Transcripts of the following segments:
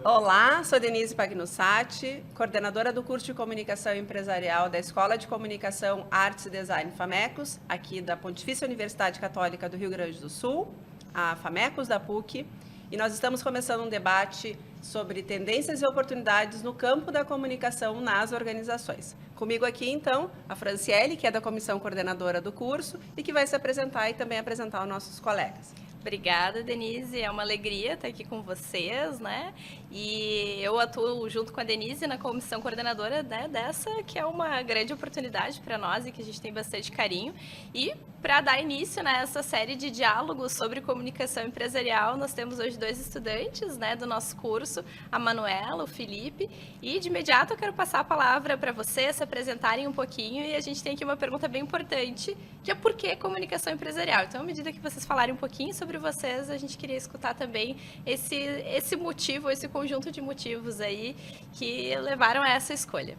Olá, sou Denise Pagnussati, coordenadora do curso de Comunicação Empresarial da Escola de Comunicação, Artes e Design FAMECOS, aqui da Pontifícia Universidade Católica do Rio Grande do Sul, a FAMECOS da PUC, e nós estamos começando um debate sobre tendências e oportunidades no campo da comunicação nas organizações. Comigo aqui, então, a Franciele, que é da comissão coordenadora do curso e que vai se apresentar e também apresentar os nossos colegas. Obrigada, Denise. É uma alegria estar aqui com vocês, né? E eu atuo junto com a Denise na comissão coordenadora, né, dessa, que é uma grande oportunidade para nós e que a gente tem bastante carinho. E para dar início nessa série de diálogos sobre comunicação empresarial, nós temos hoje dois estudantes, né, do nosso curso, a Manuela, o Felipe. E de imediato eu quero passar a palavra para vocês se apresentarem um pouquinho e a gente tem aqui uma pergunta bem importante, que é por que comunicação empresarial? Então, à medida que vocês falarem um pouquinho sobre vocês, a gente queria escutar também esse motivo, esse conjunto de motivos aí que levaram a essa escolha.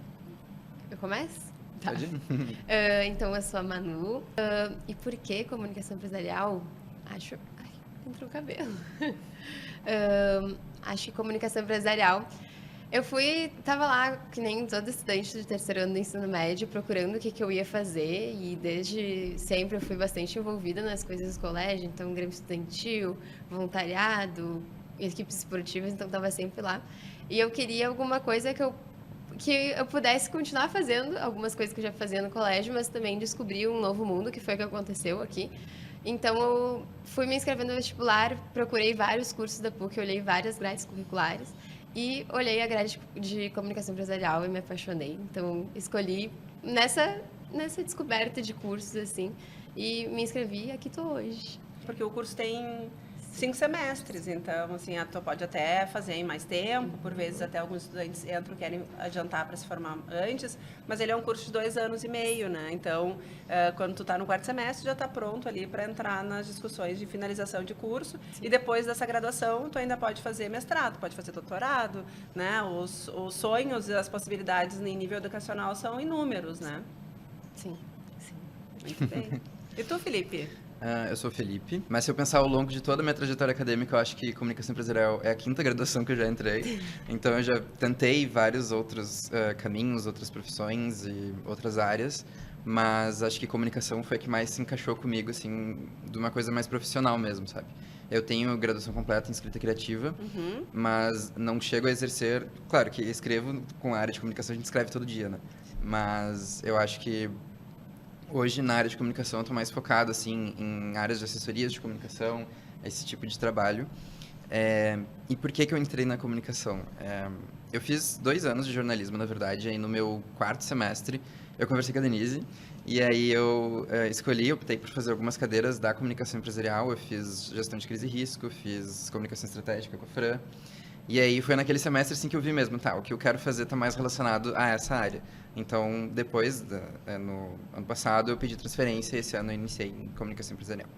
Eu começo? Tá. Então, eu sou a Manu. E por que comunicação empresarial? Acho... Ai, entrou o cabelo. Acho que comunicação empresarial... Tava lá, que nem todo estudante de terceiro ano do ensino médio, procurando o que eu ia fazer, e desde sempre eu fui bastante envolvida nas coisas do colégio, então grêmio estudantil, voluntariado, equipes esportivas, então estava sempre lá. E eu queria alguma coisa que eu pudesse continuar fazendo, algumas coisas que eu já fazia no colégio, mas também descobrir um novo mundo, que foi o que aconteceu aqui. Então, eu fui me inscrevendo no vestibular, procurei vários cursos da PUC, olhei várias grades curriculares, e olhei a grade de comunicação empresarial e me apaixonei. Então, escolhi nessa descoberta de cursos, assim, e me inscrevi e aqui estou hoje. Porque o curso tem 5 semestres, então, assim, tu pode até fazer em mais tempo, por vezes até alguns estudantes entram, querem adiantar para se formar antes, mas ele é um curso de 2 anos e meio, né? Então, quando tu está no quarto semestre, já está pronto ali para entrar nas discussões de finalização de curso. Sim. E depois dessa graduação, tu ainda pode fazer mestrado, pode fazer doutorado, né? Os sonhos e as possibilidades em nível educacional são inúmeros, né? Sim, sim. Muito bem. E tu, Felipe? Eu sou o Felipe, mas se eu pensar ao longo de toda a minha trajetória acadêmica, eu acho que comunicação empresarial é a 5ª graduação que eu já entrei. Então, eu já tentei vários outros caminhos, outras profissões e outras áreas, mas acho que comunicação foi a que mais se encaixou comigo, assim, de uma coisa mais profissional mesmo, sabe? Eu tenho graduação completa em escrita criativa, mas não chego a exercer... Claro que escrevo com a área de comunicação, a gente escreve todo dia, né? Mas eu acho que hoje, na área de comunicação, eu estou mais focado assim, em áreas de assessorias de comunicação, esse tipo de trabalho. E por que eu entrei na comunicação? Eu fiz 2 anos de jornalismo, na verdade, e aí no meu 4º semestre eu conversei com a Denise, e aí eu optei por fazer algumas cadeiras da comunicação empresarial. Eu fiz gestão de crise e risco, fiz comunicação estratégica com a Fran. E aí foi naquele semestre assim que eu vi mesmo, o que eu quero fazer está mais relacionado a essa área. Então, depois, no ano passado, eu pedi transferência e esse ano eu iniciei em comunicação empresarial.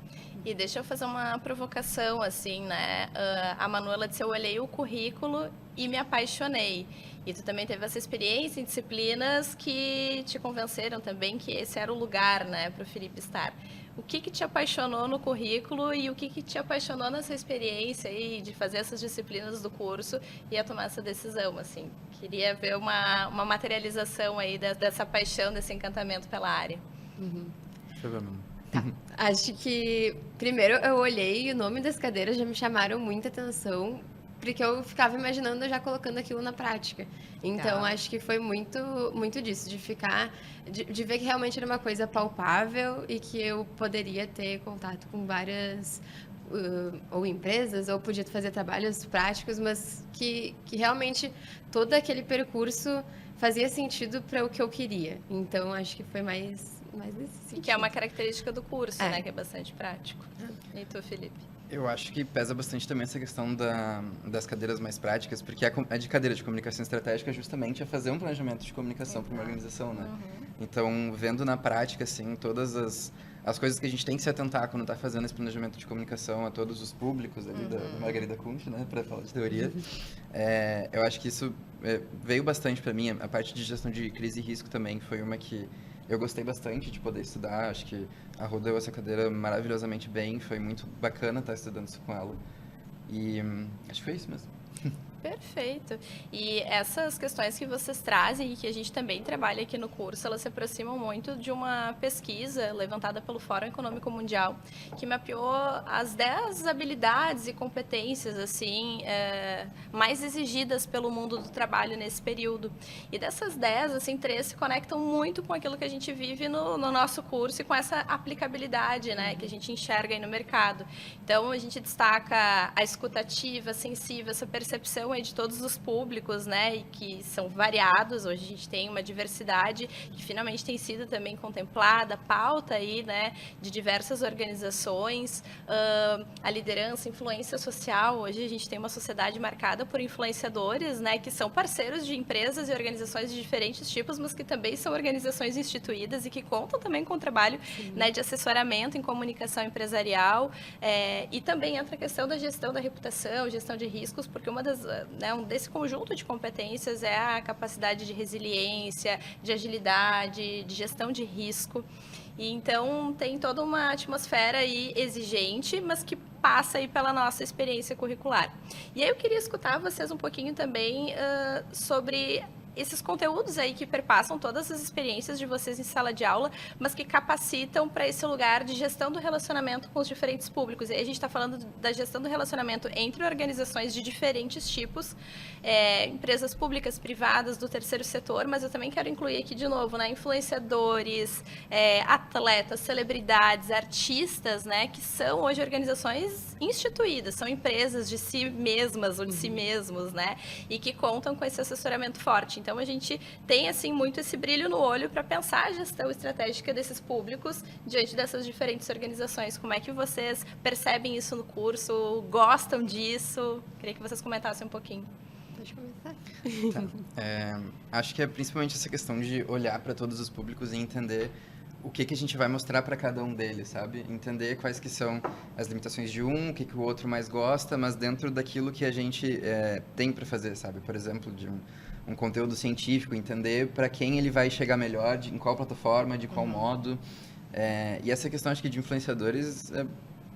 E deixa eu fazer uma provocação, assim, né? A Manuela disse, eu olhei o currículo e me apaixonei. E tu também teve essa experiência em disciplinas que te convenceram também que esse era o lugar, né, para o Felipe estar. O que te apaixonou no currículo e o que te apaixonou nessa experiência aí de fazer essas disciplinas do curso e a tomar essa decisão, assim? Queria ver uma materialização aí dessa paixão, desse encantamento pela área. Deixa eu ver, mano. Tá. Acho que, primeiro, eu olhei e o nome das cadeiras já me chamaram muita atenção, porque eu ficava imaginando já colocando aquilo na prática. Então, acho que foi muito, muito disso, de ver que realmente era uma coisa palpável e que eu poderia ter contato com várias ou empresas, ou podia fazer trabalhos práticos, mas que realmente todo aquele percurso fazia sentido para o que eu queria. Então, acho que foi mais nesse sentido. E que é uma característica do curso, né? Que é bastante prático. E tu, Felipe? Eu acho que pesa bastante também essa questão das cadeiras mais práticas, porque a de cadeira de comunicação estratégica justamente é fazer um planejamento de comunicação para uma organização, né? Então, vendo na prática, assim, todas as coisas que a gente tem que se atentar quando está fazendo esse planejamento de comunicação a todos os públicos ali da Margarida Kuntz, né, para falar de teoria, eu acho que isso veio bastante para mim. A parte de gestão de crise e risco também foi uma que eu gostei bastante de poder estudar. Acho que a Rô deu essa cadeira maravilhosamente bem, foi muito bacana estar estudando isso com ela. E acho que foi isso mesmo. Perfeito. E essas questões que vocês trazem e que a gente também trabalha aqui no curso, elas se aproximam muito de uma pesquisa levantada pelo Fórum Econômico Mundial, que mapeou as 10 habilidades e competências assim mais exigidas pelo mundo do trabalho nesse período. E dessas 10, assim, 3 se conectam muito com aquilo que a gente vive no nosso curso e com essa aplicabilidade, né, que a gente enxerga aí no mercado. Então, a gente destaca a escutativa, sensível, essa percepção de todos os públicos, né, e que são variados. Hoje a gente tem uma diversidade que finalmente tem sido também contemplada, pauta aí, né, de diversas organizações, a liderança, influência social. Hoje a gente tem uma sociedade marcada por influenciadores, né, que são parceiros de empresas e organizações de diferentes tipos, mas que também são organizações instituídas e que contam também com o trabalho, né, de assessoramento em comunicação empresarial, e também entra a questão da gestão da reputação, gestão de riscos, porque uma das desse conjunto de competências é a capacidade de resiliência, de agilidade, de gestão de risco. E então tem toda uma atmosfera aí exigente, mas que passa aí pela nossa experiência curricular. E aí eu queria escutar vocês um pouquinho também sobre esses conteúdos aí que perpassam todas as experiências de vocês em sala de aula, mas que capacitam para esse lugar de gestão do relacionamento com os diferentes públicos. E aí a gente está falando da gestão do relacionamento entre organizações de diferentes tipos, empresas públicas, privadas, do terceiro setor, mas eu também quero incluir aqui de novo, né, influenciadores, atletas, celebridades, artistas, né, que são hoje organizações instituídas, são empresas de si mesmas ou de si mesmos, né, e que contam com esse assessoramento forte. Então, a gente tem, assim, muito esse brilho no olho para pensar a gestão estratégica desses públicos diante dessas diferentes organizações. Como é que vocês percebem isso no curso? Gostam disso? Queria que vocês comentassem um pouquinho. Pode começar. Tá. Acho que é principalmente essa questão de olhar para todos os públicos e entender o que a gente vai mostrar para cada um deles, sabe? Entender quais que são as limitações de um, o que o outro mais gosta, mas dentro daquilo que a gente tem para fazer, sabe? Por exemplo, de um conteúdo científico, entender para quem ele vai chegar melhor, em qual plataforma, de qual modo. E essa questão, acho que de influenciadores,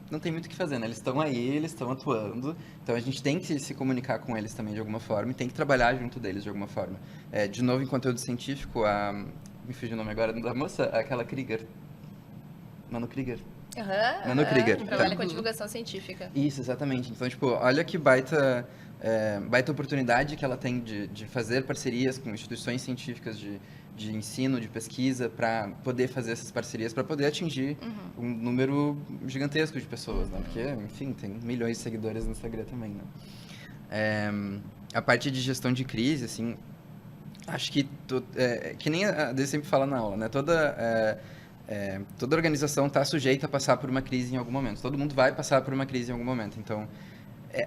não tem muito o que fazer, né? Eles estão aí, eles estão atuando, então a gente tem que se comunicar com eles também de alguma forma e tem que trabalhar junto deles de alguma forma. De novo, em conteúdo científico, me fugiu o nome agora da moça, aquela Krieger. Manu Krieger. Manu Krieger. Trabalha com divulgação científica. Isso, exatamente. Então, tipo, olha que baita oportunidade que ela tem de fazer parcerias com instituições científicas de ensino, de pesquisa, para poder fazer essas parcerias, para poder atingir um número gigantesco de pessoas, né? Porque, enfim, tem milhões de seguidores no Instagram também, né? A parte de gestão de crise, assim, acho que que nem a Dê sempre fala na aula, né? Toda organização está sujeita a passar por uma crise em algum momento. Todo mundo vai passar por uma crise em algum momento. Então,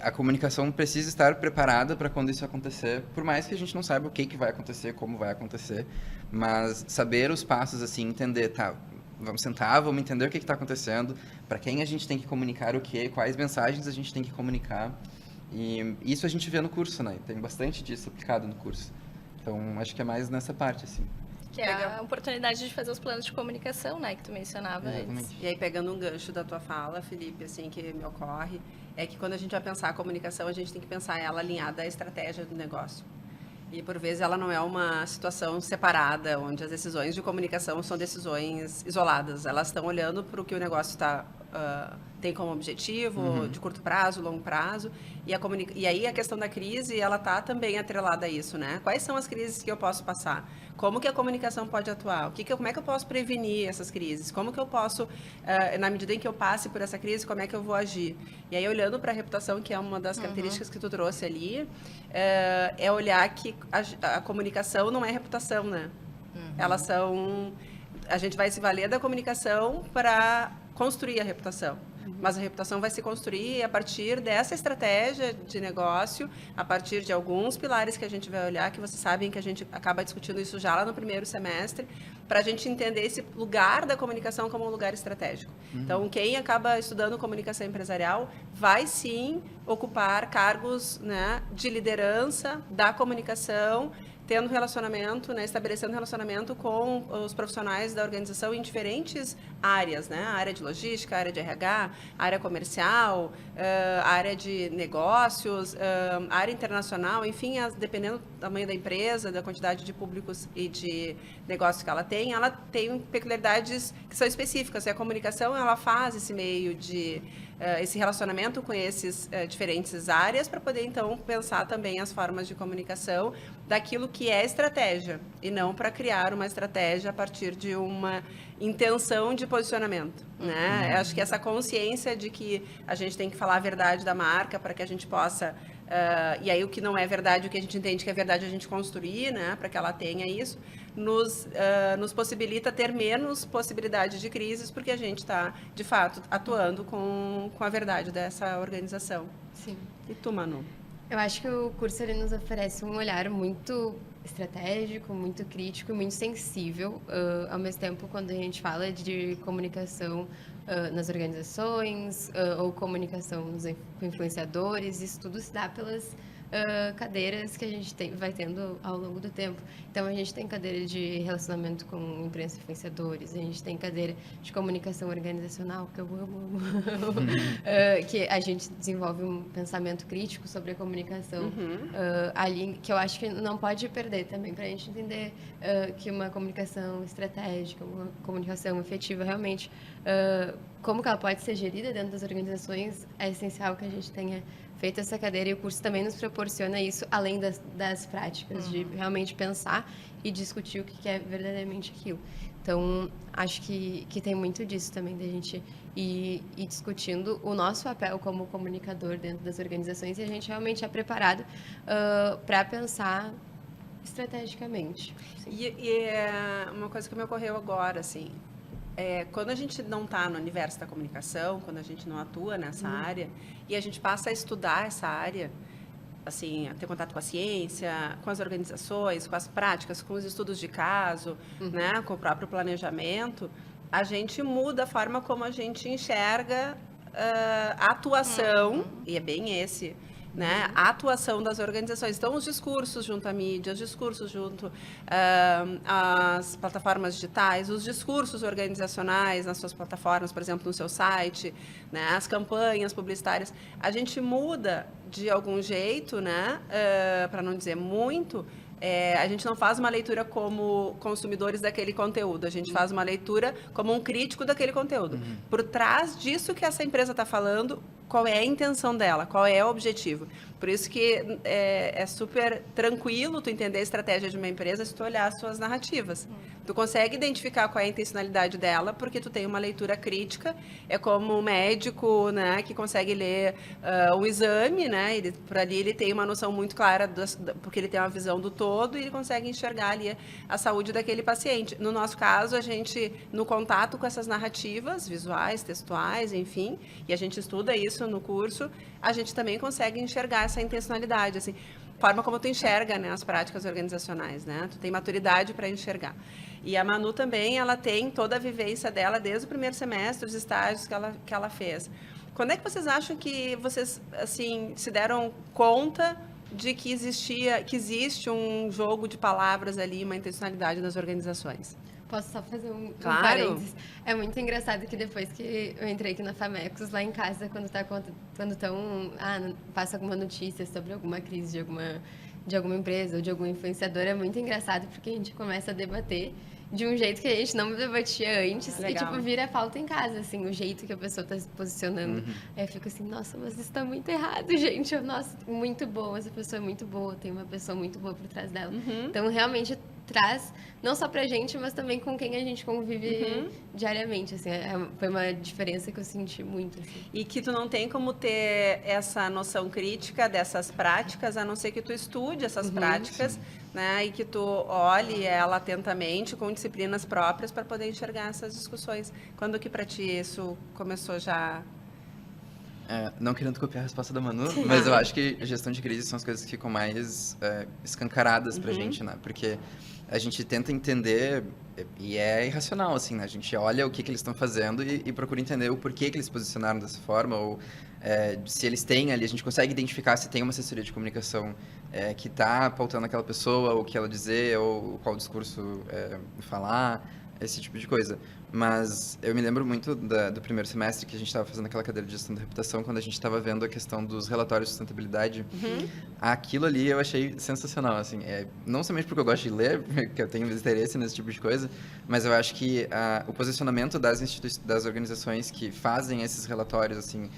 a comunicação precisa estar preparada para quando isso acontecer, por mais que a gente não saiba o que vai acontecer, como vai acontecer, mas saber os passos, assim, entender, tá, vamos sentar, vamos entender o que está acontecendo, para quem a gente tem que comunicar o quê, quais mensagens a gente tem que comunicar. E isso a gente vê no curso, né? Tem bastante disso aplicado no curso. Então, acho que é mais nessa parte, assim. Que é a oportunidade de fazer os planos de comunicação, né, que tu mencionava antes. E aí, pegando um gancho da tua fala, Felipe, assim, que me ocorre, é que quando a gente vai pensar a comunicação, a gente tem que pensar ela alinhada à estratégia do negócio. E, por vezes, ela não é uma situação separada, onde as decisões de comunicação são decisões isoladas. Elas estão olhando para o que o negócio tem como objetivo, de curto prazo, longo prazo. E aí, a questão da crise, ela está também atrelada a isso, né? Quais são as crises que eu posso passar? Como que a comunicação pode atuar? Como é que eu posso prevenir essas crises? Como que eu posso, na medida em que eu passe por essa crise, como é que eu vou agir? E aí, olhando para a reputação, que é uma das características que tu trouxe ali, é olhar que a comunicação não é reputação, né? Elas são... A gente vai se valer da comunicação para construir a reputação. Mas a reputação vai se construir a partir dessa estratégia de negócio, a partir de alguns pilares que a gente vai olhar, que vocês sabem que a gente acaba discutindo isso já lá no primeiro semestre, para a gente entender esse lugar da comunicação como um lugar estratégico. Então, quem acaba estudando comunicação empresarial vai, sim, ocupar cargos, né, de liderança da comunicação, tendo relacionamento, né, estabelecendo relacionamento com os profissionais da organização em diferentes áreas, né? A área de logística, a área de RH, a área comercial, a área de negócios, a área internacional, enfim, dependendo do tamanho da empresa, da quantidade de públicos e de negócios que ela tem peculiaridades que são específicas. E a comunicação, ela faz esse meio de esse relacionamento com esses diferentes áreas para poder, então, pensar também as formas de comunicação daquilo que é estratégia e não para criar uma estratégia a partir de uma intenção de posicionamento, né? Acho que essa consciência de que a gente tem que falar a verdade da marca para que a gente possa e aí o que não é verdade, o que a gente entende que é verdade, a gente construir, né, para que ela tenha isso, nos possibilita ter menos possibilidade de crises, porque a gente está, de fato, atuando com a verdade dessa organização. Sim. E tu, Manu? Eu acho que o curso ele nos oferece um olhar muito estratégico, muito crítico e muito sensível. Ao mesmo tempo, quando a gente fala de comunicação nas organizações ou comunicação com influenciadores, isso tudo se dá pelas cadeiras que a gente vai tendo ao longo do tempo. Então, a gente tem cadeira de relacionamento com imprensa e influenciadores, a gente tem cadeira de comunicação organizacional, que eu amo, que a gente desenvolve um pensamento crítico sobre a comunicação ali, que eu acho que não pode perder também, para a gente entender que uma comunicação estratégica, uma comunicação efetiva, realmente, como que ela pode ser gerida dentro das organizações, é essencial que a gente tenha feito essa cadeira, e o curso também nos proporciona isso, além das práticas, de realmente pensar e discutir o que é verdadeiramente aquilo. Então, acho que tem muito disso também, da gente ir discutindo o nosso papel como comunicador dentro das organizações, e a gente realmente é preparado para pensar estrategicamente. E é uma coisa que me ocorreu agora, assim, quando a gente não está no universo da comunicação, quando a gente não atua nessa área, e a gente passa a estudar essa área, assim, a ter contato com a ciência, com as organizações, com as práticas, com os estudos de caso, né, com o próprio planejamento, a gente muda a forma como a gente enxerga a atuação, e é bem esse, né, a atuação das organizações. Então, os discursos junto à mídia, os discursos junto às plataformas digitais, os discursos organizacionais nas suas plataformas, por exemplo, no seu site, né, as campanhas publicitárias, a gente muda de algum jeito, né, para não dizer muito. A gente não faz uma leitura como consumidores daquele conteúdo, a gente faz uma leitura como um crítico daquele conteúdo. Por trás disso que essa empresa está falando, qual é a intenção dela, qual é o objetivo. Por isso que é super tranquilo tu entender a estratégia de uma empresa se tu olhar as suas narrativas. Tu consegue identificar qual é a intencionalidade dela, porque tu tem uma leitura crítica. É como um médico, né, que consegue ler um exame, né, por ali ele tem uma noção muito clara, porque ele tem uma visão do todo e ele consegue enxergar ali a saúde daquele paciente. No nosso caso, a gente, no contato com essas narrativas visuais, textuais, enfim, e a gente estuda isso no curso, a gente também consegue enxergar essa intencionalidade, assim, forma como tu enxerga, né, as práticas organizacionais, né? Tu tem maturidade para enxergar. E a Manu também, ela tem toda a vivência dela desde o primeiro semestre, os estágios que ela fez. Quando é que vocês acham que vocês, assim, se deram conta de que existe um jogo de palavras ali, uma intencionalidade nas organizações? Posso só fazer um Claro. parênteses? É muito engraçado que depois que eu entrei aqui na Famecos, lá em casa, quando passa alguma notícia sobre alguma crise de alguma empresa ou de algum influenciador, é muito engraçado porque a gente começa a debater de um jeito que a gente não debatia antes. Legal. E, tipo, vira pauta em casa, assim, o jeito que a pessoa está se posicionando. Aí eu fico assim, nossa, mas isso está muito errado, gente. Nossa, muito boa, essa pessoa é muito boa, tem uma pessoa muito boa por trás dela. Então, realmente traz, não só pra gente, mas também com quem a gente convive diariamente, assim. Foi uma diferença que eu senti muito, assim. E que tu não tem como ter essa noção crítica dessas práticas, a não ser que tu estude essas práticas, né? E que tu olhe ela atentamente, com disciplinas próprias, para poder enxergar essas discussões. Quando que para ti isso começou já? Não querendo copiar a resposta da Manu, mas eu acho que a gestão de crise são as coisas que ficam mais escancaradas pra gente, né? Porque a gente tenta entender, e é irracional, assim, né? A gente olha o que eles estão fazendo e procura entender o porquê que eles se posicionaram dessa forma, ou se eles têm ali, a gente consegue identificar se tem uma assessoria de comunicação que está pautando aquela pessoa, o que ela dizer, ou qual discurso falar, esse tipo de coisa. Mas eu me lembro muito do primeiro semestre que a gente estava fazendo aquela cadeira de gestão da reputação, quando a gente estava vendo a questão dos relatórios de sustentabilidade. Aquilo ali eu achei sensacional, assim. Não somente porque eu gosto de ler, porque eu tenho interesse nesse tipo de coisa, mas eu acho que o posicionamento das organizações que fazem esses relatórios, assim,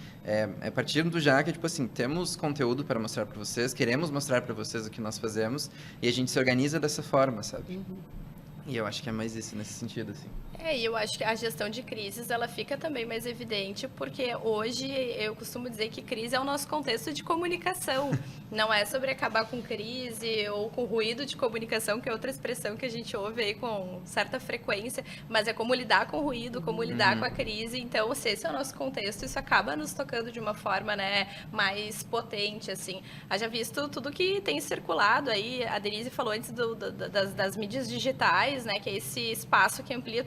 partindo já que, tipo assim, temos conteúdo para mostrar para vocês, queremos mostrar para vocês o que nós fazemos, e a gente se organiza dessa forma, sabe? E eu acho que é mais isso nesse sentido, assim. E eu acho que a gestão de crises, ela fica também mais evidente, porque hoje eu costumo dizer que crise é o nosso contexto de comunicação. Não é sobre acabar com crise ou com ruído de comunicação, que é outra expressão que a gente ouve aí com certa frequência, mas é como lidar com o ruído, como lidar com a crise. Então, se esse é o nosso contexto, isso acaba nos tocando de uma forma, né, mais potente, assim. Haja visto tudo que tem circulado aí, a Denise falou antes das mídias digitais, né, que é esse espaço que amplia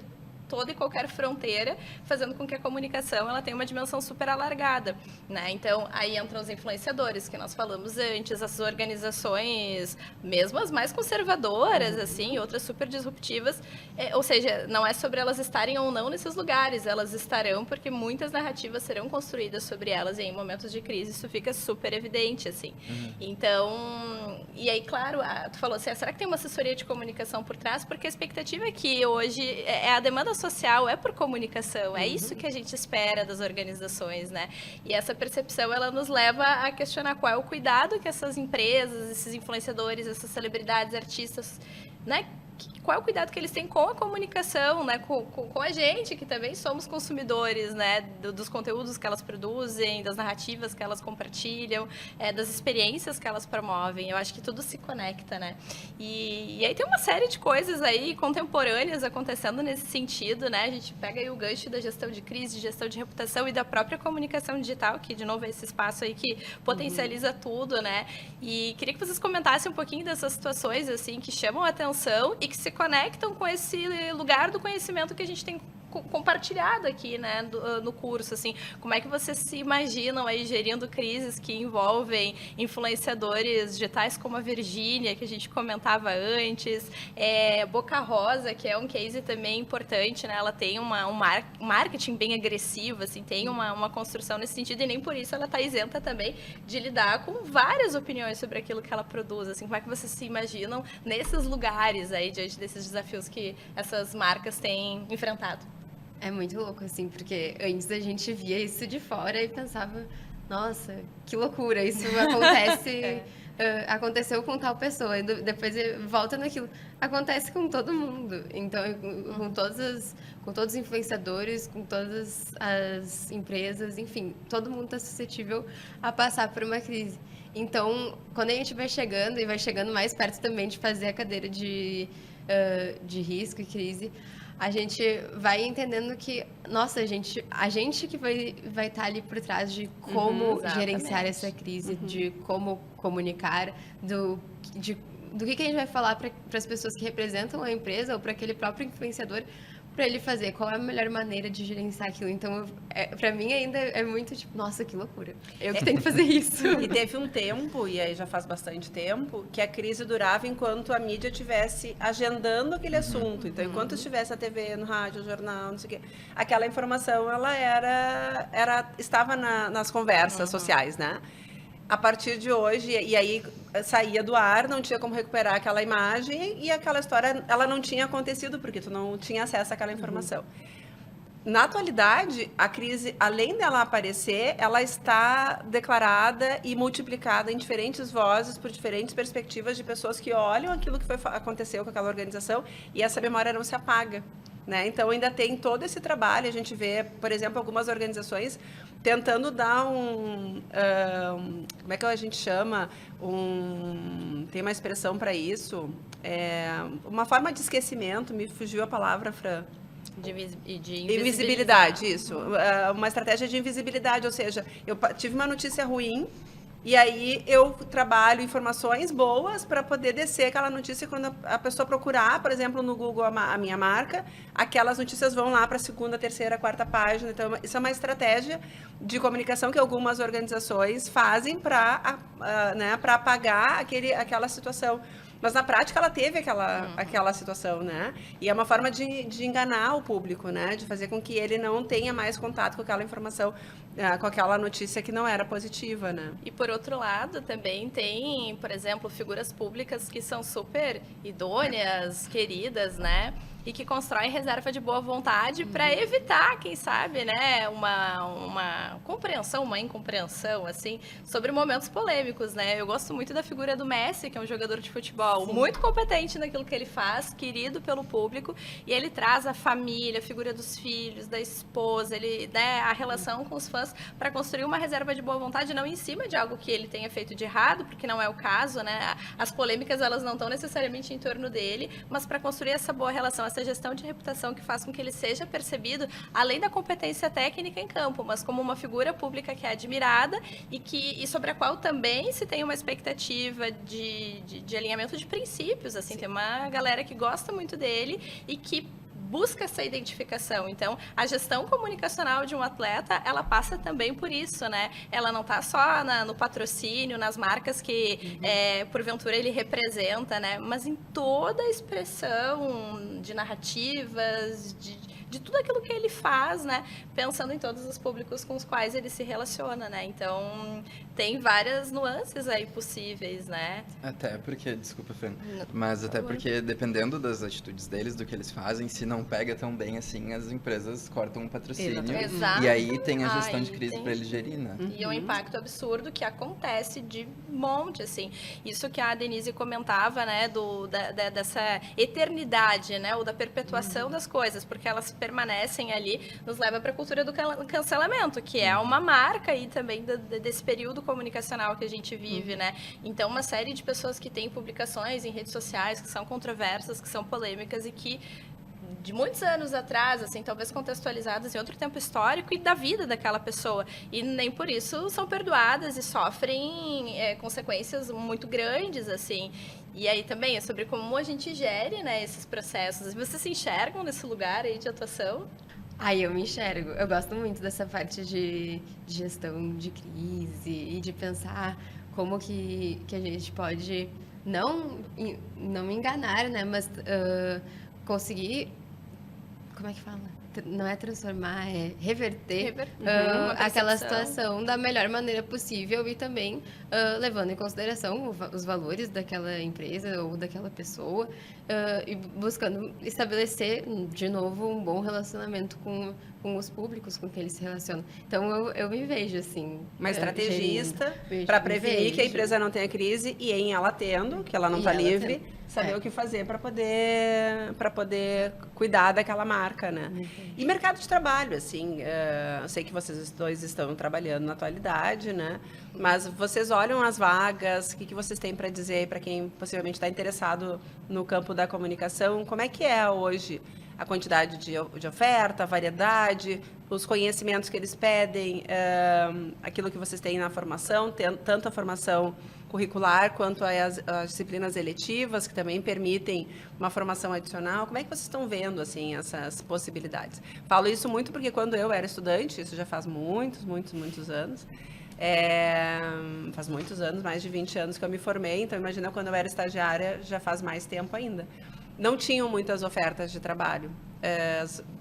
toda e qualquer fronteira, fazendo com que a comunicação ela tenha uma dimensão super alargada, né? Então, aí entram os influenciadores, que nós falamos antes, as organizações, mesmo as mais conservadoras, assim, outras super disruptivas, ou seja, não é sobre elas estarem ou não nesses lugares, elas estarão porque muitas narrativas serão construídas sobre elas, e em momentos de crise isso fica super evidente, assim. Então, e aí, claro, tu falou assim, será que tem uma assessoria de comunicação por trás? Porque a expectativa é que hoje a demanda social é por comunicação, é isso que a gente espera das organizações, né? E essa percepção, ela nos leva a questionar qual é o cuidado que essas empresas, esses influenciadores, essas celebridades, artistas, né? Qual é o cuidado que eles têm com a comunicação, né? Com a gente, que também somos consumidores, né? Dos conteúdos que elas produzem, das narrativas que elas compartilham, das experiências que elas promovem. Eu acho que tudo se conecta, né? E aí tem uma série de coisas aí contemporâneas acontecendo nesse sentido, né? A gente pega aí o gancho da gestão de crise, de gestão de reputação e da própria comunicação digital, que, de novo, é esse espaço aí que potencializa tudo, né? E queria que vocês comentassem um pouquinho dessas situações, assim, que chamam a atenção e que se conectam com esse lugar do conhecimento que a gente tem compartilhado aqui, né, no curso, assim, como é que vocês se imaginam aí gerindo crises que envolvem influenciadores digitais como a Virgínia, que a gente comentava antes, Boca Rosa, que é um case também importante, né, ela tem um marketing bem agressivo, assim, tem uma construção nesse sentido e nem por isso ela está isenta também de lidar com várias opiniões sobre aquilo que ela produz, assim, como é que vocês se imaginam nesses lugares aí, diante desses desafios que essas marcas têm enfrentado? É muito louco, assim, porque antes a gente via isso de fora e pensava, nossa, que loucura, isso acontece, aconteceu com tal pessoa, e depois volta naquilo. Acontece com todo mundo, então, com todos os influenciadores, com todas as empresas, enfim, todo mundo está suscetível a passar por uma crise. Então, quando a gente vai chegando, e vai chegando mais perto também de fazer a cadeira de risco e crise, a gente vai entendendo que, nossa, a gente que vai estar ali por trás de como gerenciar essa crise, de como comunicar, do que a gente vai falar para as pessoas que representam a empresa ou para aquele próprio influenciador, para ele fazer, qual é a melhor maneira de gerenciar aquilo. Então, para mim ainda é muito tipo, nossa, que loucura. Eu que tenho que fazer isso. E teve um tempo, e aí já faz bastante tempo, que a crise durava enquanto a mídia estivesse agendando aquele assunto. Então, enquanto estivesse a TV, no rádio, no jornal, não sei o quê, aquela informação, ela estava nas conversas sociais, né? A partir de hoje, e aí saía do ar, não tinha como recuperar aquela imagem e aquela história, ela não tinha acontecido porque tu não tinha acesso àquela informação. Na atualidade, a crise, além dela aparecer, ela está declarada e multiplicada em diferentes vozes, por diferentes perspectivas de pessoas que olham aquilo que aconteceu com aquela organização e essa memória não se apaga. Né? Então, ainda tem todo esse trabalho. A gente vê, por exemplo, algumas organizações tentando dar como é que a gente chama? Tem uma expressão para isso? Uma forma de esquecimento, me fugiu a palavra, Fran. De invisibilidade, isso. Uma estratégia de invisibilidade, ou seja, eu tive uma notícia ruim E aí eu trabalho informações boas para poder descer aquela notícia quando a pessoa procurar, por exemplo, no Google a minha marca, aquelas notícias vão lá para a segunda, terceira, quarta página. Então, isso é uma estratégia de comunicação que algumas organizações fazem para apagar aquela situação. Mas na prática ela teve aquela situação, né? E é uma forma de enganar o público, né? De fazer com que ele não tenha mais contato com aquela informação, com aquela notícia que não era positiva, né? E por outro lado, também tem, por exemplo, figuras públicas que são super idôneas, queridas, né? E que constroem reserva de boa vontade para evitar, quem sabe, né, uma compreensão, uma incompreensão, assim, sobre momentos polêmicos, né? Eu gosto muito da figura do Messi, que é um jogador de futebol muito competente naquilo que ele faz, querido pelo público, e ele traz a família, a figura dos filhos, da esposa, né, a relação com os fãs para construir uma reserva de boa vontade, não em cima de algo que ele tenha feito de errado, porque não é o caso, né? As polêmicas, elas não estão necessariamente em torno dele, mas para construir essa boa relação, essa gestão de reputação que faz com que ele seja percebido, além da competência técnica em campo, mas como uma figura pública que é admirada e sobre a qual também se tem uma expectativa de alinhamento de princípios, assim, tem uma galera que gosta muito dele e que busca essa identificação. Então, a gestão comunicacional de um atleta, ela passa também por isso, né? Ela não está só no patrocínio, nas marcas que, porventura, ele representa, né? Mas em toda a expressão de narrativas, de tudo aquilo que ele faz, né? Pensando em todos os públicos com os quais ele se relaciona, né? Então, tem várias nuances aí possíveis, né? Até porque, desculpa, Fran, mas até porque dependendo das atitudes deles, do que eles fazem, se não pega tão bem assim, as empresas cortam um patrocínio. Exato. E aí tem a gestão de crise para eles gerir, né? E um impacto absurdo que acontece de monte, assim. Isso que a Denise comentava, né, dessa eternidade, né, ou da perpetuação das coisas, porque elas permanecem ali, nos leva para a cultura do cancelamento, que é uma marca aí também desse período comunicacional que a gente vive, né? Então, uma série de pessoas que têm publicações em redes sociais que são controversas, que são polêmicas e que de muitos anos atrás, assim, talvez contextualizadas em outro tempo histórico e da vida daquela pessoa. E nem por isso são perdoadas e sofrem consequências muito grandes, assim. E aí também é sobre como a gente gere, né, esses processos. Vocês se enxergam nesse lugar aí de atuação? Aí eu me enxergo. Eu gosto muito dessa parte de gestão de crise e de pensar como que a gente pode não me enganar, né, mas conseguir, como é que fala? Não é transformar, é reverter aquela situação da melhor maneira possível e também levando em consideração os valores daquela empresa ou daquela pessoa e buscando estabelecer, de novo, um bom relacionamento com os públicos com que eles se relacionam. Então, eu me vejo assim. Uma estrategista para prevenir que a empresa não tenha crise e em ela tendo, que ela não está livre, saber o que fazer para poder cuidar daquela marca, né? E mercado de trabalho, assim, eu sei que vocês dois estão trabalhando na atualidade, né? Mas vocês olham as vagas, o que vocês têm para dizer para quem possivelmente está interessado no campo da comunicação? Como é que é hoje a quantidade de oferta, a variedade, os conhecimentos que eles pedem, aquilo que vocês têm na formação, tanto a formação curricular quanto as disciplinas eletivas, que também permitem uma formação adicional. Como é que vocês estão vendo, assim, essas possibilidades? Falo isso muito porque quando eu era estudante, isso já faz muitos anos, faz muitos anos, mais de 20 anos que eu me formei, então imagina quando eu era estagiária, já faz mais tempo ainda. Não tinham muitas ofertas de trabalho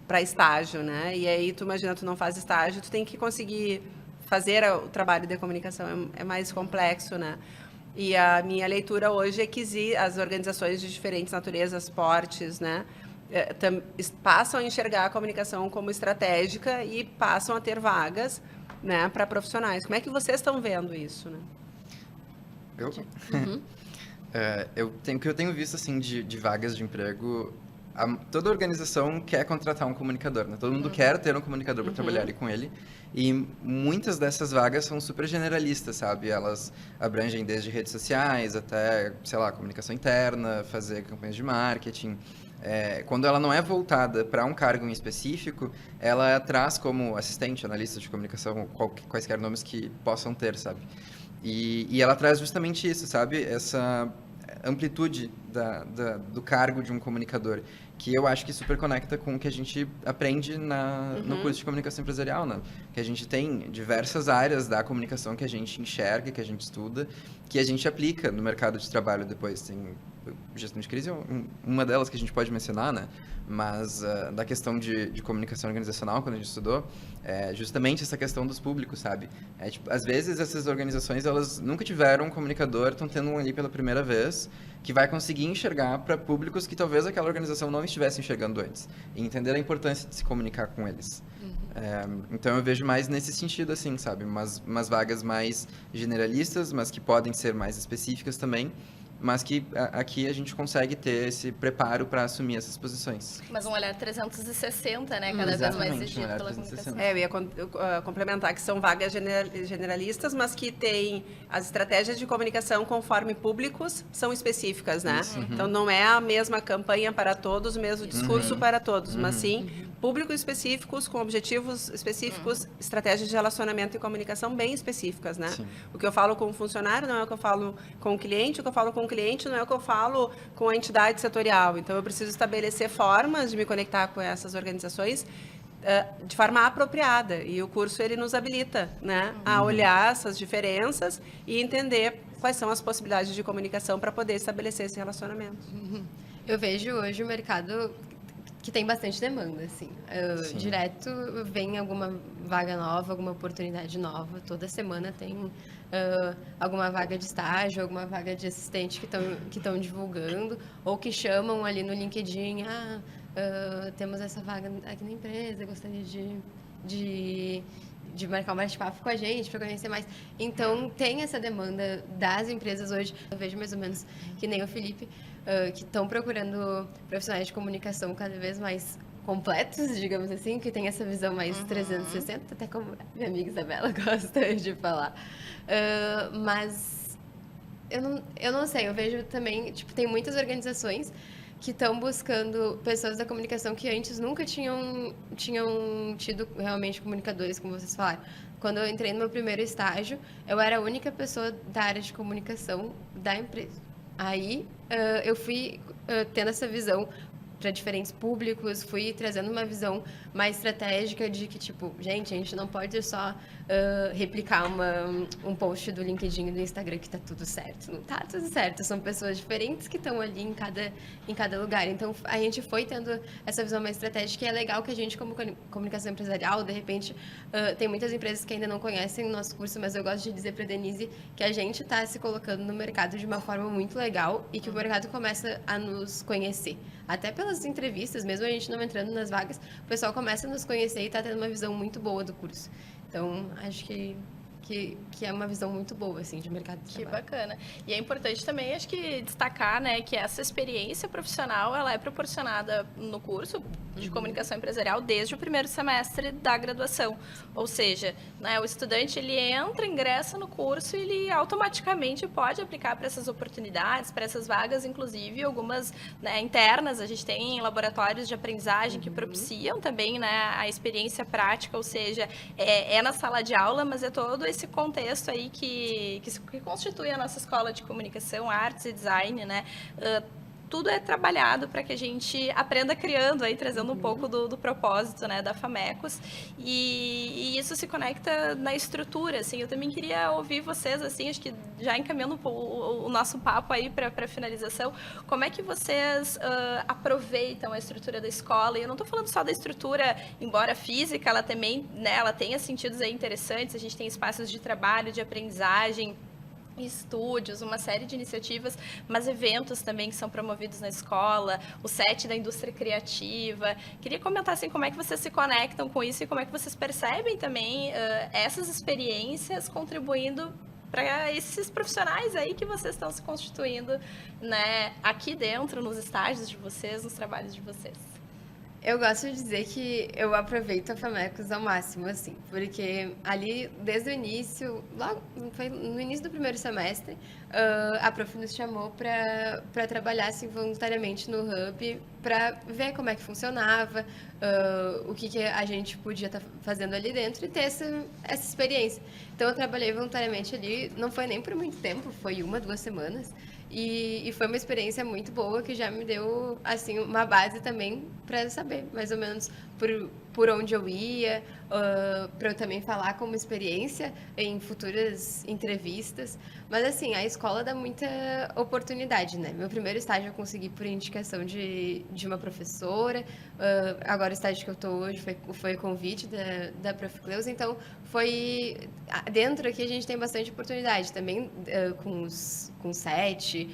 para estágio, né? E aí, tu imagina, tu não faz estágio, tu tem que conseguir fazer o trabalho de comunicação, é mais complexo, né? E a minha leitura hoje é que as organizações de diferentes naturezas, portes, né? Passam a enxergar a comunicação como estratégica e passam a ter vagas, né, para profissionais. Como é que vocês estão vendo isso, né? O que eu tenho visto, assim, de vagas de emprego, toda organização quer contratar um comunicador, né? Todo mundo quer ter um comunicador para trabalhar ali com ele. E muitas dessas vagas são super generalistas, sabe? Elas abrangem desde redes sociais até, sei lá, comunicação interna, fazer campanhas de marketing. Quando ela não é voltada para um cargo em específico, ela traz como assistente, analista de comunicação, quaisquer nomes que possam ter, sabe? E ela traz justamente isso, sabe? Essa amplitude do cargo de um comunicador, que eu acho que super conecta com o que a gente aprende no curso de comunicação empresarial, né? Que a gente tem diversas áreas da comunicação que a gente enxerga, que a gente estuda, que a gente aplica no mercado de trabalho depois. Tem gestão de crise, uma delas que a gente pode mencionar, né? Mas da questão de comunicação organizacional, quando a gente estudou, é justamente essa questão dos públicos, sabe? Tipo, às vezes essas organizações, elas nunca tiveram um comunicador, estão tendo um ali pela primeira vez, que vai conseguir enxergar para públicos que talvez aquela organização não estivesse enxergando antes. E entender a importância de se comunicar com eles. Então eu vejo mais nesse sentido, assim, sabe? Umas vagas mais generalistas, mas que podem ser mais específicas também. Mas que aqui a gente consegue ter esse preparo para assumir essas posições. Mas um olhar 360, né? Cada vez mais exigido pela comunicação. Eu ia complementar que são vagas generalistas, mas que têm as estratégias de comunicação conforme públicos são específicas, né? Então, não é a mesma campanha para todos, o mesmo discurso para todos, mas sim públicos específicos, com objetivos específicos, estratégias de relacionamento e comunicação bem específicas, né? Sim. O que eu falo com o funcionário não é o que eu falo com o cliente, o que eu falo com o cliente não é o que eu falo com a entidade setorial. Então, eu preciso estabelecer formas de me conectar com essas organizações de forma apropriada. E o curso, ele nos habilita, né, a olhar essas diferenças e entender quais são as possibilidades de comunicação para poder estabelecer esse relacionamento. Eu vejo hoje o mercado que tem bastante demanda, assim. Direto vem alguma vaga nova, alguma oportunidade nova. Toda semana tem alguma vaga de estágio, alguma vaga de assistente que estão divulgando, ou que chamam ali no LinkedIn, temos essa vaga aqui na empresa, gostaria de marcar um bate-papo com a gente para conhecer mais. Então, tem essa demanda das empresas hoje. Eu vejo mais ou menos que nem o Felipe, que estão procurando profissionais de comunicação cada vez mais completos, digamos assim, que tem essa visão mais 360, até como minha amiga Isabela gosta de falar. Mas eu não sei, eu vejo também, tipo, tem muitas organizações que estão buscando pessoas da comunicação que antes nunca tinham tido realmente comunicadores, como vocês falaram. Quando eu entrei no meu primeiro estágio, eu era a única pessoa da área de comunicação da empresa. Aí eu fui tendo essa visão para diferentes públicos, fui trazendo uma visão mais estratégica de que, tipo, gente, a gente não pode só replicar um post do LinkedIn e do Instagram que tá tudo certo. Não tá tudo certo, são pessoas diferentes que estão ali em cada lugar. Então, a gente foi tendo essa visão mais estratégica e é legal que a gente, como comunicação empresarial, de repente, tem muitas empresas que ainda não conhecem o nosso curso, mas eu gosto de dizer para Denise que a gente está se colocando no mercado de uma forma muito legal e que o mercado começa a nos conhecer. Até pelas entrevistas, mesmo a gente não entrando nas vagas, o pessoal começa a nos conhecer e está tendo uma visão muito boa do curso. Então, acho que é uma visão muito boa, assim, de mercado de trabalho. Que bacana. E é importante também, acho que, destacar, né, que essa experiência profissional, ela é proporcionada no curso de comunicação empresarial desde o primeiro semestre da graduação. Ou seja, né, o estudante, ele ingressa no curso e ele automaticamente pode aplicar para essas oportunidades, para essas vagas, inclusive algumas, né, internas. A gente tem laboratórios de aprendizagem que propiciam também, né, a experiência prática, ou seja, é na sala de aula, mas é todo esse contexto aí que constitui a nossa escola de comunicação, artes e design, né? Tudo é trabalhado para que a gente aprenda criando, aí trazendo um pouco do propósito, né, da Famecos, e isso se conecta na estrutura, assim. Eu também queria ouvir vocês, assim, acho que já encaminhando o nosso papo aí para finalização, como é que vocês aproveitam a estrutura da escola? E eu não estou falando só da estrutura, embora física, ela também, né, ela tenha sentidos aí interessantes, a gente tem espaços de trabalho, de aprendizagem, estúdios, uma série de iniciativas, mas eventos também que são promovidos na escola, o set da indústria criativa. Queria comentar assim, como é que vocês se conectam com isso e como é que vocês percebem também essas experiências contribuindo para esses profissionais aí que vocês estão se constituindo, né, aqui dentro, nos estágios de vocês, nos trabalhos de vocês. Eu gosto de dizer que eu aproveito a Famecos ao máximo, assim, porque ali, desde o início, logo, foi no início do primeiro semestre, a prof nos chamou para trabalhar, assim, voluntariamente no Hub, para ver como é que funcionava, o que a gente podia estar fazendo ali dentro e ter essa experiência. Então, eu trabalhei voluntariamente ali, não foi nem por muito tempo, foi 1, 2 semanas. E foi uma experiência muito boa que já me deu assim uma base também para saber mais ou menos por onde eu ia, para eu também falar como experiência em futuras entrevistas. Mas assim, a escola dá muita oportunidade, né? Meu primeiro estágio eu consegui por indicação de uma professora, agora o estágio que eu estou hoje foi convite da Prof. Cleusa, então foi... Dentro aqui a gente tem bastante oportunidade também com SET,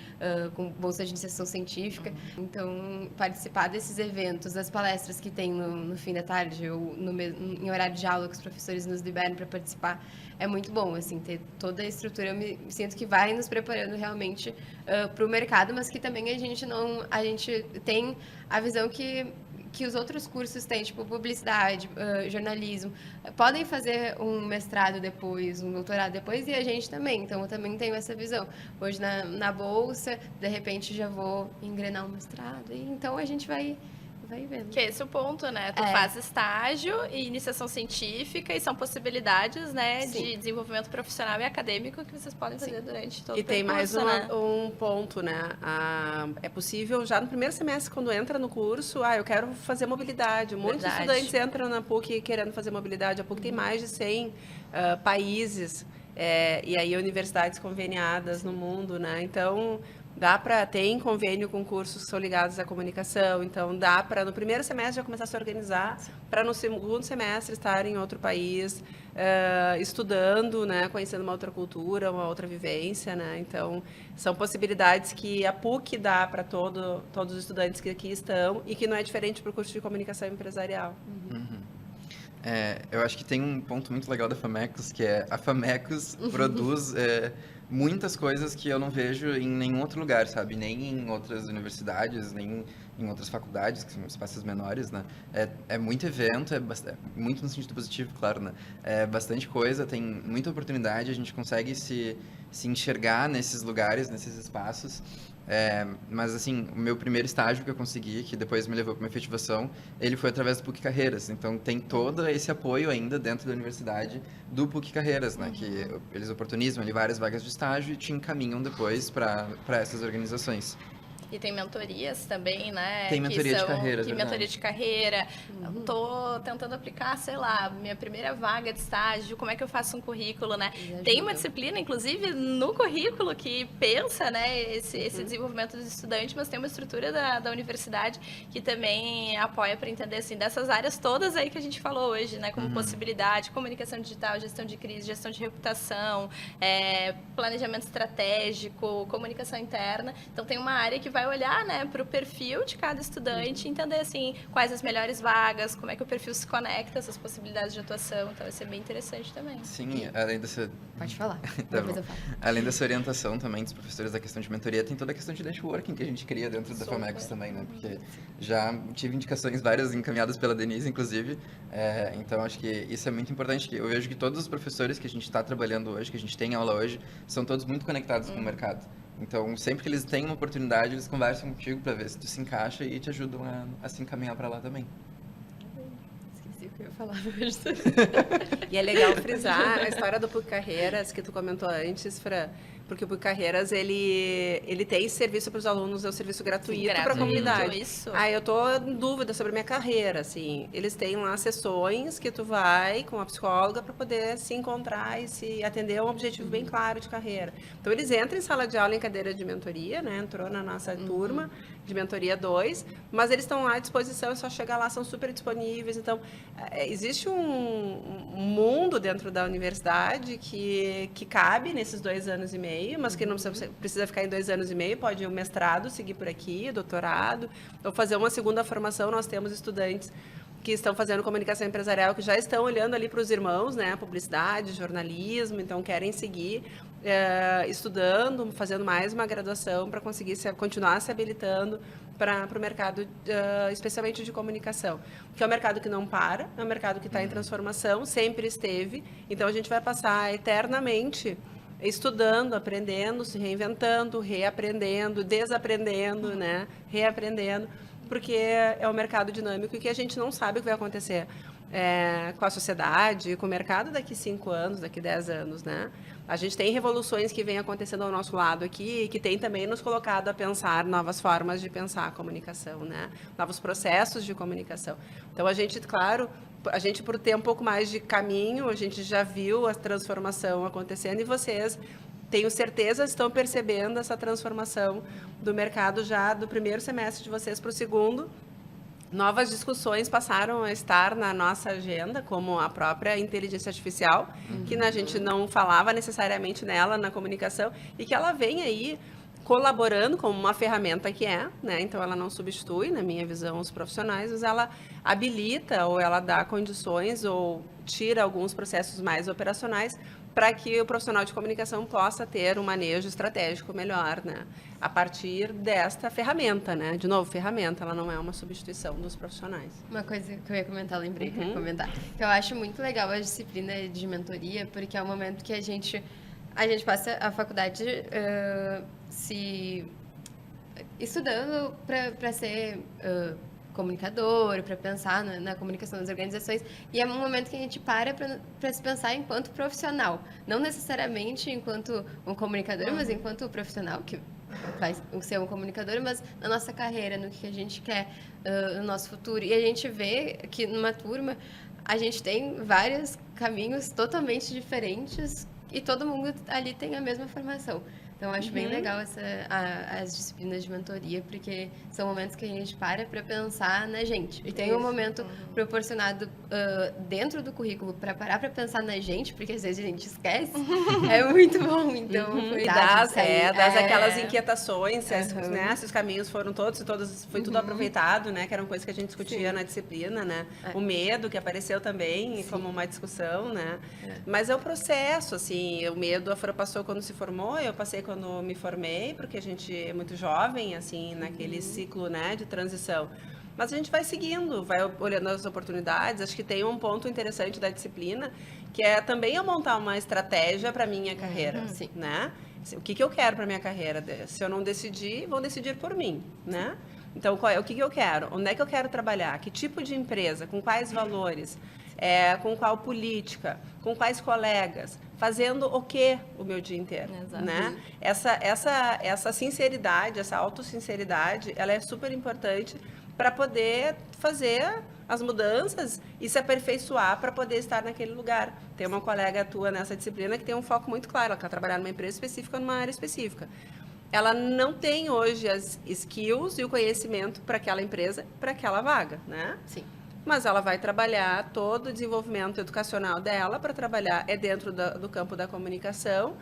com bolsa de iniciação científica. Então, participar desses eventos, das palestras que tem no fim da tarde ou em horário de aula que os professores nos liberam para participar, é muito bom, assim, ter toda a estrutura. Eu me sinto que vai nos preparando realmente para o mercado, mas que também a gente tem a visão que os outros cursos têm, tipo publicidade, jornalismo, podem fazer um mestrado depois, um doutorado depois, e a gente também. Então, eu também tenho essa visão. Hoje, na bolsa, de repente, já vou engrenar um mestrado. E, então, a gente vai vendo. Que é esse o ponto, né? Tu faz estágio e iniciação científica e são possibilidades, né, de desenvolvimento profissional e acadêmico que vocês podem fazer durante todo o percurso, tem mais né? um ponto, né? É possível já no primeiro semestre, quando entra no curso, eu quero fazer mobilidade. Muitos estudantes entram na PUC querendo fazer mobilidade. A PUC tem mais de 100 países e aí universidades conveniadas no mundo, né? Então, tem convênio com cursos que são ligados à comunicação, então dá para no primeiro semestre já começar a se organizar, para no segundo semestre estar em outro país, estudando, né, conhecendo uma outra cultura, uma outra vivência, né? Então, são possibilidades que a PUC dá para todos os estudantes que aqui estão e que não é diferente para o curso de comunicação empresarial. Eu acho que tem um ponto muito legal da FAMECOS, que é a FAMECOS produz muitas coisas que eu não vejo em nenhum outro lugar, sabe? Nem em outras universidades, nem em outras faculdades, que são espaços menores, né? É muito evento, muito no sentido positivo, claro, né? É bastante coisa, tem muita oportunidade, a gente consegue se enxergar nesses lugares, nesses espaços. Mas, assim, o meu primeiro estágio que eu consegui, que depois me levou para uma efetivação, ele foi através do PUC Carreiras. Então, tem todo esse apoio ainda dentro da universidade do PUC Carreiras, né? Que eles oportunizam ali várias vagas de estágio e te encaminham depois para essas organizações. E tem mentorias também, né? Tem mentoria de carreira, que mentoria de carreira. Tô tentando aplicar, sei lá, minha primeira vaga de estágio, como é que eu faço um currículo, né? Tem uma disciplina, inclusive, no currículo que pensa, né, esse desenvolvimento dos estudantes, mas tem uma estrutura da universidade que também apoia para entender, assim, dessas áreas todas aí que a gente falou hoje, né? Como possibilidade, comunicação digital, gestão de crise, gestão de reputação, planejamento estratégico, comunicação interna. Então, tem uma área que vai olhar, né, para o perfil de cada estudante, entender assim quais as melhores vagas, como é que o perfil se conecta, essas possibilidades de atuação. Então vai ser bem interessante também. Sim, além dessa... Pode falar. Tá bom. Além dessa orientação também dos professores da questão de mentoria, tem toda a questão de networking que a gente cria dentro da FAMECOS também, né? Porque já tive indicações várias encaminhadas pela Denise, inclusive. Então acho que isso é muito importante. Que eu vejo que todos os professores que a gente está trabalhando hoje, que a gente tem aula hoje, são todos muito conectados com o mercado. Então, sempre que eles têm uma oportunidade, eles conversam contigo para ver se tu se encaixa e te ajudam a se encaminhar para lá também. Esqueci o que eu ia falar hoje. E é legal frisar a história do PUC Carreiras, que tu comentou antes, Fran, porque o PUC Carreiras, ele tem serviço para os alunos, é um serviço gratuito para a comunidade. Isso. Eu tô em dúvida sobre a minha carreira, assim. Eles têm lá sessões que tu vai com a psicóloga para poder se encontrar e se atender a um objetivo bem claro de carreira. Então, eles entram em sala de aula em cadeira de mentoria, né? Entrou na nossa turma de mentoria 2, mas eles estão lá à disposição, é só chegar lá, são super disponíveis. Então, existe um mundo dentro da universidade que cabe nesses 2 anos e meio, mas que não precisa ficar em 2 anos e meio, pode ir um mestrado, seguir por aqui, doutorado, ou fazer uma segunda formação. Nós temos estudantes que estão fazendo comunicação empresarial, que já estão olhando ali para os irmãos, né, publicidade, jornalismo, então querem seguir estudando, fazendo mais uma graduação para conseguir continuar se habilitando para o mercado, especialmente de comunicação, que é um mercado que não para, é um mercado que está em transformação, sempre esteve, então a gente vai passar eternamente estudando, aprendendo, se reinventando, reaprendendo, desaprendendo, né, reaprendendo, porque é um mercado dinâmico e que a gente não sabe o que vai acontecer com a sociedade, com o mercado daqui 5 anos, daqui 10 anos, né? A gente tem revoluções que vêm acontecendo ao nosso lado aqui e que tem também nos colocado a pensar novas formas de pensar a comunicação, né? Novos processos de comunicação. Então, a gente, claro, por ter um pouco mais de caminho, a gente já viu a transformação acontecendo e vocês, tenho certeza, estão percebendo essa transformação do mercado já do primeiro semestre de vocês para o segundo. Novas discussões passaram a estar na nossa agenda, como a própria inteligência artificial, que a gente não falava necessariamente nela na comunicação, e que ela vem aí colaborando como uma ferramenta que né? Então, ela não substitui, na minha visão, os profissionais, mas ela habilita ou ela dá condições ou tira alguns processos mais operacionais para que o profissional de comunicação possa ter um manejo estratégico melhor, né? A partir desta ferramenta, né? De novo, ferramenta, ela não é uma substituição dos profissionais. Uma coisa que eu ia comentar, lembrei que eu ia comentar, que eu acho muito legal a disciplina de mentoria, porque é o momento que a gente passa a faculdade se estudando para ser comunicador, para pensar na comunicação das organizações, e é um momento que a gente para se pensar enquanto profissional, não necessariamente enquanto um comunicador, mas enquanto profissional que vai ser um comunicador, mas na nossa carreira, no que a gente quer, no nosso futuro. E a gente vê que numa turma a gente tem vários caminhos totalmente diferentes e todo mundo ali tem a mesma formação. Então, eu acho bem legal as disciplinas de mentoria, porque são momentos que a gente para pensar na gente. E tem um momento proporcionado dentro do currículo para parar para pensar na gente, porque às vezes a gente esquece. É muito bom. Então, e das aquelas inquietações, né? Se os caminhos foram todos foi tudo aproveitado, né? Que eram coisas que a gente discutia na disciplina, né? O medo que apareceu também como uma discussão, né? Mas é o processo, assim, o medo, a Fran passou quando se formou, eu passei quando me formei, porque a gente é muito jovem, assim, naquele ciclo, né, de transição. Mas a gente vai seguindo, vai olhando as oportunidades. Acho que tem um ponto interessante da disciplina, que é também eu montar uma estratégia para minha carreira, né? O que eu quero para minha carreira? Se eu não decidir, vão decidir por mim, né? Então, o que eu quero? Onde é que eu quero trabalhar? Que tipo de empresa? Com quais valores? Com qual política? Com quais colegas? Fazendo o que o meu dia inteiro, né? Essa sinceridade, essa autossinceridade, ela é super importante para poder fazer as mudanças e se aperfeiçoar para poder estar naquele lugar. Tem uma colega tua nessa disciplina que tem um foco muito claro, ela quer trabalhar numa empresa específica, numa área específica. Ela não tem hoje as skills e o conhecimento para aquela empresa, para aquela vaga, né? Sim. Mas ela vai trabalhar todo o desenvolvimento educacional dela para trabalhar dentro do campo da comunicação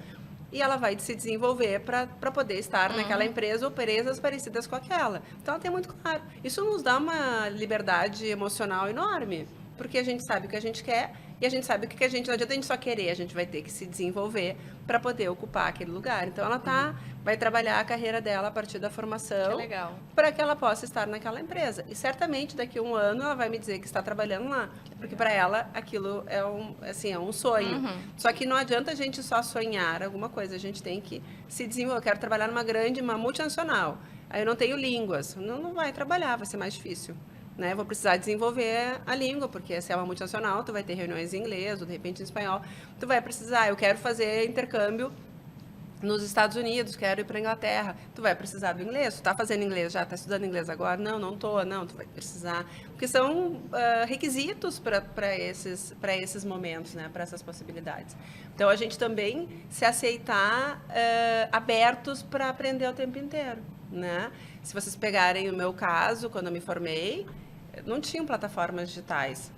e ela vai se desenvolver para poder estar naquela empresa ou empresas parecidas com aquela. Então, ela tem muito claro. Isso nos dá uma liberdade emocional enorme, porque a gente sabe o que a gente quer e a gente sabe o que a gente... Não adianta a gente só querer, a gente vai ter que se desenvolver para poder ocupar aquele lugar. Então, ela vai trabalhar a carreira dela a partir da formação para que ela possa estar naquela empresa. E certamente, daqui a 1 ano, ela vai me dizer que está trabalhando lá, porque para ela aquilo é um sonho. Só que não adianta a gente só sonhar alguma coisa, a gente tem que se desenvolver. Eu quero trabalhar uma multinacional, aí eu não tenho línguas. Não vai trabalhar, vai ser mais difícil. Né? Vou precisar desenvolver a língua, porque se é uma multinacional, tu vai ter reuniões em inglês, ou de repente em espanhol. Tu vai precisar, eu quero fazer intercâmbio nos Estados Unidos, quero ir para a Inglaterra. Tu vai precisar do inglês, tu está fazendo inglês já, está estudando inglês agora? Não estou, tu vai precisar. Porque são requisitos para esses momentos, né? Para essas possibilidades. Então, a gente também se aceitar abertos para aprender o tempo inteiro, né? Se vocês pegarem o meu caso, quando eu me formei, não tinham plataformas digitais.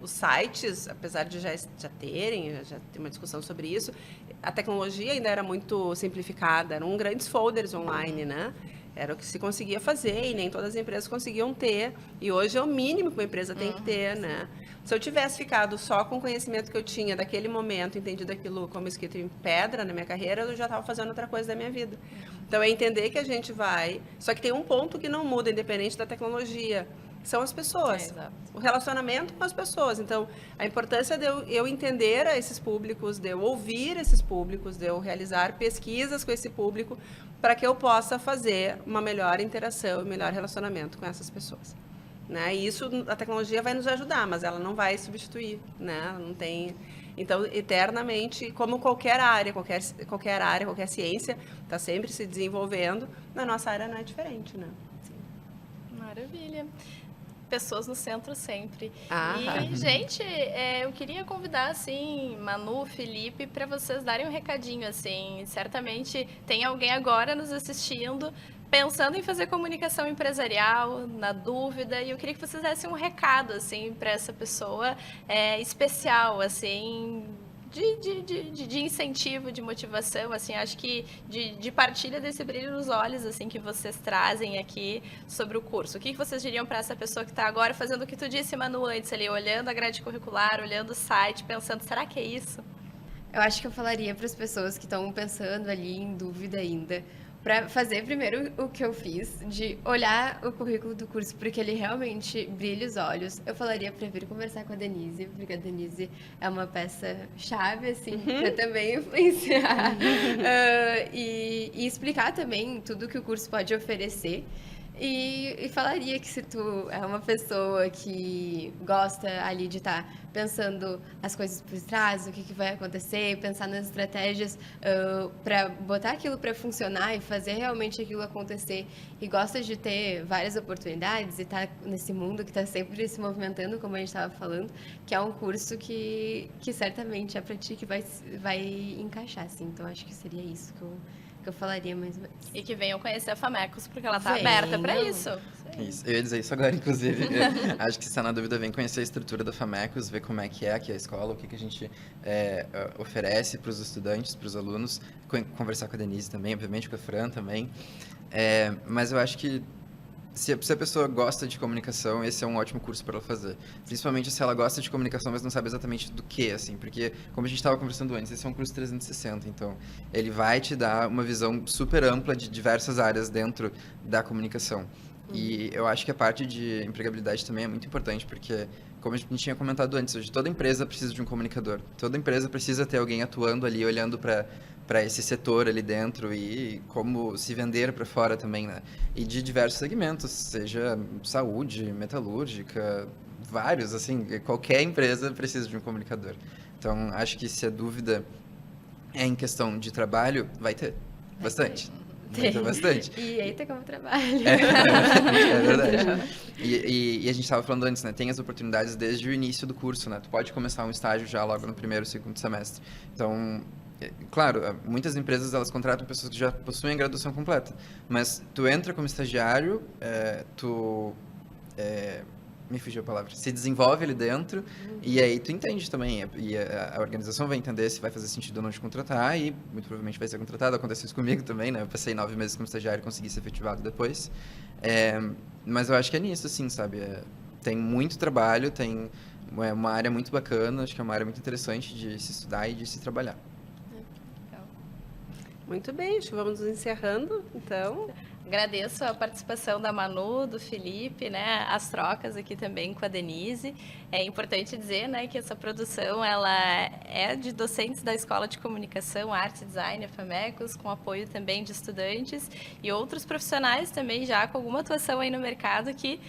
Os sites, apesar de já terem, já tem uma discussão sobre isso, a tecnologia ainda era muito simplificada, eram grandes folders online, né? Era o que se conseguia fazer e nem todas as empresas conseguiam ter. E hoje é o mínimo que uma empresa tem que ter, né? Se eu tivesse ficado só com o conhecimento que eu tinha daquele momento, entendido aquilo como escrito em pedra na minha carreira, eu já estava fazendo outra coisa da minha vida. Então, é entender que a gente vai... Só que tem um ponto que não muda, independente da tecnologia. são as pessoas. Exato. O relacionamento com as pessoas. Então, a importância de eu entender esses públicos, de eu ouvir esses públicos, de eu realizar pesquisas com esse público, para que eu possa fazer uma melhor interação e melhor relacionamento com essas pessoas. Né? E isso, a tecnologia vai nos ajudar, mas ela não vai substituir, né? Ela não tem... Então, eternamente, como qualquer área, qualquer ciência, está sempre se desenvolvendo, na nossa área não é diferente, né? Maravilha. Pessoas no centro sempre. Ah, E, gente, eu queria convidar, assim, Manu, Felipe, para vocês darem um recadinho, assim. Certamente tem alguém agora nos assistindo, pensando em fazer comunicação empresarial, na dúvida, e eu queria que vocês dessem um recado, assim, para essa pessoa especial, assim, de incentivo, de motivação, assim, acho que de partilha desse brilho nos olhos, assim, que vocês trazem aqui sobre o curso. O que vocês diriam para essa pessoa que está agora fazendo o que tu disse, Manu, antes ali, olhando a grade curricular, olhando o site, pensando, será que é isso? Eu acho que eu falaria para as pessoas que estão pensando ali em dúvida ainda, para fazer primeiro o que eu fiz, de olhar o currículo do curso, porque ele realmente brilha os olhos. Eu falaria para vir conversar com a Denise, porque a Denise é uma peça-chave, assim, para também influenciar. E explicar também tudo que o curso pode oferecer. E falaria que se tu é uma pessoa que gosta ali de estar pensando as coisas por trás, o que vai acontecer, pensar nas estratégias para botar aquilo para funcionar e fazer realmente aquilo acontecer, e gosta de ter várias oportunidades e estar nesse mundo que está sempre se movimentando, como a gente estava falando, que é um curso que certamente é para ti que vai encaixar, assim. Então, acho que seria isso que eu falaria mais ou menos. E que venham conhecer a Famecos, porque ela está aberta para isso. Isso, eu ia dizer isso agora, inclusive. Acho que se está na dúvida, vem conhecer a estrutura da Famecos, ver como é que é aqui a escola, o que a gente oferece para os estudantes, para os alunos, conversar com a Denise também, obviamente com a Fran também. Mas eu acho que se a pessoa gosta de comunicação, esse é um ótimo curso para ela fazer. Principalmente se ela gosta de comunicação, mas não sabe exatamente do que, assim. Porque, como a gente estava conversando antes, esse é um curso 360. Então, ele vai te dar uma visão super ampla de diversas áreas dentro da comunicação. E eu acho que a parte de empregabilidade também é muito importante, porque, como a gente tinha comentado antes, hoje toda empresa precisa de um comunicador. Toda empresa precisa ter alguém atuando ali, olhando para esse setor ali dentro e como se vender para fora também, né? E de diversos segmentos, seja saúde, metalúrgica, vários, assim, qualquer empresa precisa de um comunicador. Então, acho que se a dúvida é em questão de trabalho, vai ter bastante. Vai ter bastante. E eita, como trabalho. É verdade. E a gente estava falando antes, né? Tem as oportunidades desde o início do curso, né? Tu pode começar um estágio já logo no primeiro, segundo semestre. Então, claro, muitas empresas elas contratam pessoas que já possuem a graduação completa, mas tu entra como estagiário, me fugiu a palavra, se desenvolve ali dentro e aí tu entende também, e a organização vai entender se vai fazer sentido ou não te contratar e muito provavelmente vai ser contratado. Aconteceu isso comigo também, né? Eu passei 9 meses como estagiário e consegui ser efetivado depois. Mas eu acho que é nisso, assim, sabe? Tem muito trabalho, tem uma área muito bacana, acho que é uma área muito interessante de se estudar e de se trabalhar. Muito bem, acho que vamos encerrando, então. Agradeço a participação da Manu, do Felipe, né, as trocas aqui também com a Denise. É importante dizer, né, que essa produção ela é de docentes da Escola de Comunicação, Arte e Design, a Famecos, com apoio também de estudantes e outros profissionais também já com alguma atuação aí no mercado que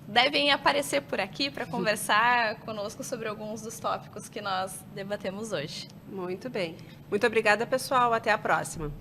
devem aparecer por aqui para conversar conosco sobre alguns dos tópicos que nós debatemos hoje. Muito bem. Muito obrigada, pessoal. Até a próxima.